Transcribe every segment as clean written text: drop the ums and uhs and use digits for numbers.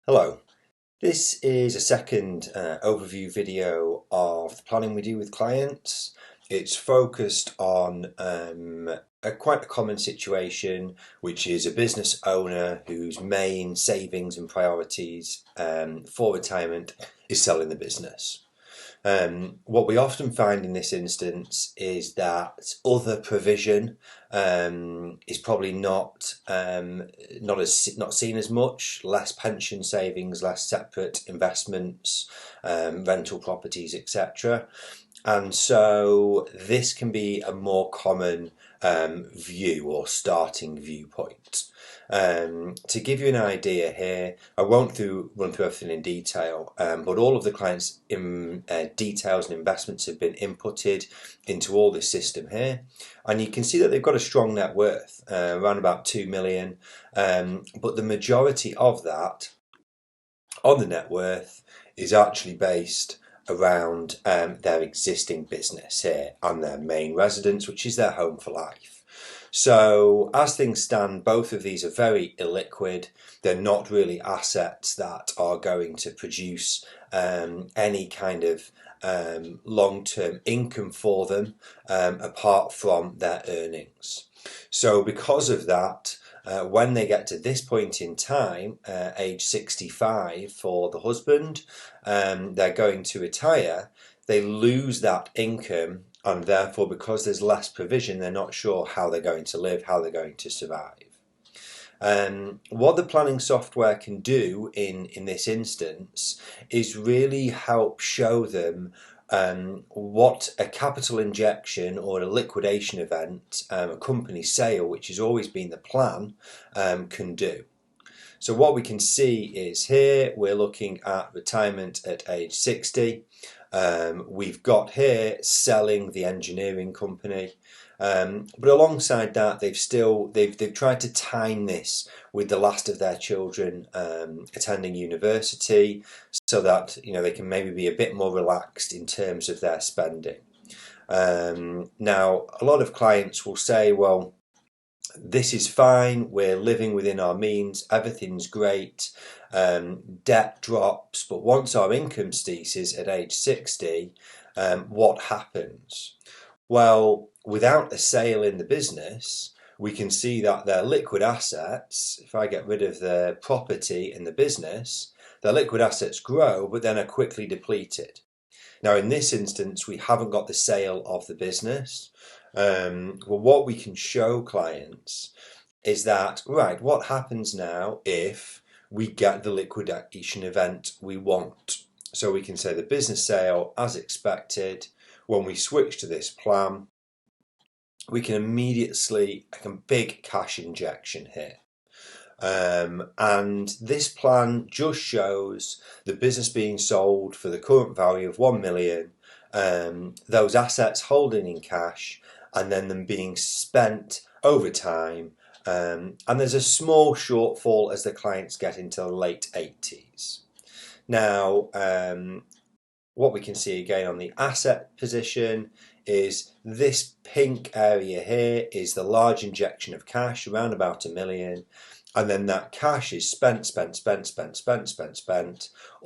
Hello, this is a second overview video of the planning we do with clients. It's focused on quite a common situation, which is a business owner whose main savings and priorities for retirement is selling the business. What we often find in this instance is that other provision is probably not seen as much. Less pension savings, less separate investments, rental properties, etc. And so this can be a more common view or starting viewpoint. To give you an idea here, I won't run through everything in detail, but all of the clients' details and investments have been inputted into all this system here, and you can see that they've got a strong net worth, around about 2 million, but the majority of that on the net worth is actually based around their existing business here and their main residence, which is their home for life. So as things stand, both of these are very illiquid. They're not really assets that are going to produce any kind of long-term income for them apart from their earnings. So because of that, when they get to this point in time, age 65 for the husband, they're going to retire, they lose that income, and therefore because there's less provision, they're not sure how they're going to live, how they're going to survive. What the planning software can do in this instance is really help show them what a capital injection or a liquidation event, a company sale, which has always been the plan, can do. So what we can see is here we're looking at retirement at age 60. We've got here selling the engineering company. But alongside that, they've tried to time this with the last of their children attending university, so that they can maybe be a bit more relaxed in terms of their spending. Now, a lot of clients will say, well, this is fine, we're living within our means, everything's great, debt drops, but once our income ceases at age 60, what happens? Well, without a sale in the business, we can see that their liquid assets, if I get rid of the property in the business, their liquid assets grow, but then are quickly depleted. Now, in this instance, we haven't got the sale of the business. Well, what we can show clients is that, right, what happens now if we get the liquidation event we want? So we can say the business sale as expected. When we switch to this plan, we can immediately see a big cash injection here. And this plan just shows the business being sold for the current value of 1 million, those assets holding in cash, and then them being spent over time. And there's a small shortfall as the clients get into the late 80s. Now, what we can see again on the asset position is this pink area here is the large injection of cash, around about 1 million. And then that cash is spent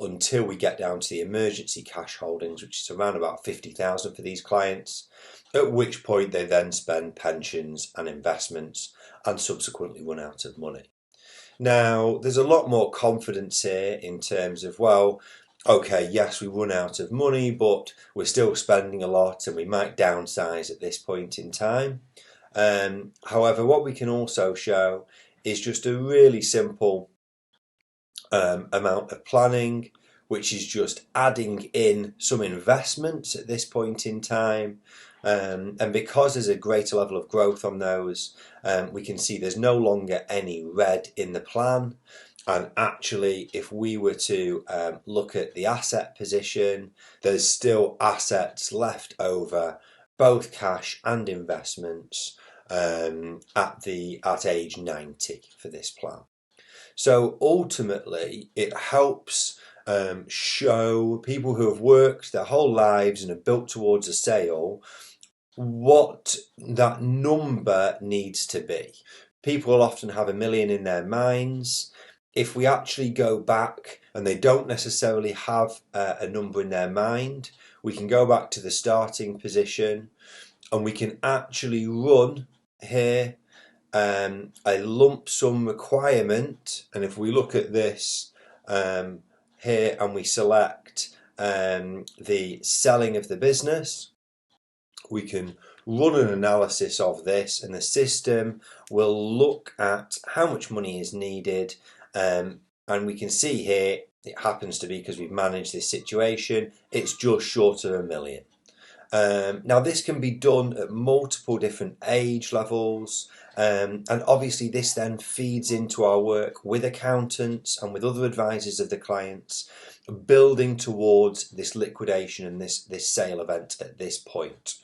until we get down to the emergency cash holdings, which is around about 50,000 for these clients, at which point they then spend pensions and investments and subsequently run out of money. Now, there's a lot more confidence here in terms of, well, okay, yes, we run out of money, but we're still spending a lot and we might downsize at this point in time. However, what we can also show is just a really simple amount of planning, which is just adding in some investments at this point in time. And because there's a greater level of growth on those, we can see there's no longer any red in the plan. And actually, if we were to look at the asset position, there's still assets left over, both cash and investments, at age 90 for this plan. So ultimately, it helps show people who have worked their whole lives and have built towards a sale what that number needs to be. People will often have 1 million in their minds. If we actually go back and they don't necessarily have a number in their mind, we can go back to the starting position and we can actually run here a lump sum requirement. And if we look at this here and we select the selling of the business, we can run an analysis of this, and the system will look at how much money is needed, and we can see here it happens to be, because we've managed this situation, it's just short of £1 million. Now this can be done at multiple different age levels, and obviously this then feeds into our work with accountants and with other advisors of the clients, building towards this liquidation and this sale event at this point.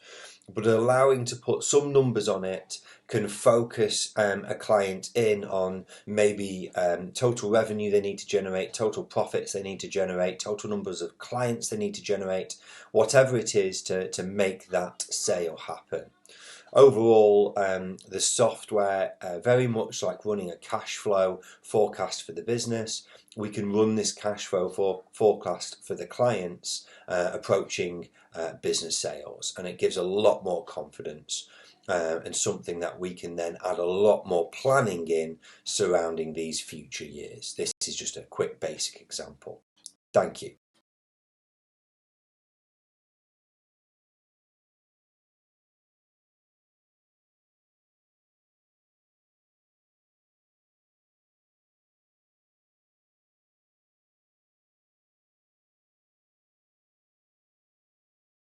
But allowing to put some numbers on it can focus a client in on maybe total revenue they need to generate, total profits they need to generate, total numbers of clients they need to generate, whatever it is to make that sale happen. Overall, the software, very much like running a cash flow forecast for the business, we can run this cash flow forecast for the clients approaching business sales, and it gives a lot more confidence and something that we can then add a lot more planning in surrounding these future years. This is just a quick basic example. Thank you.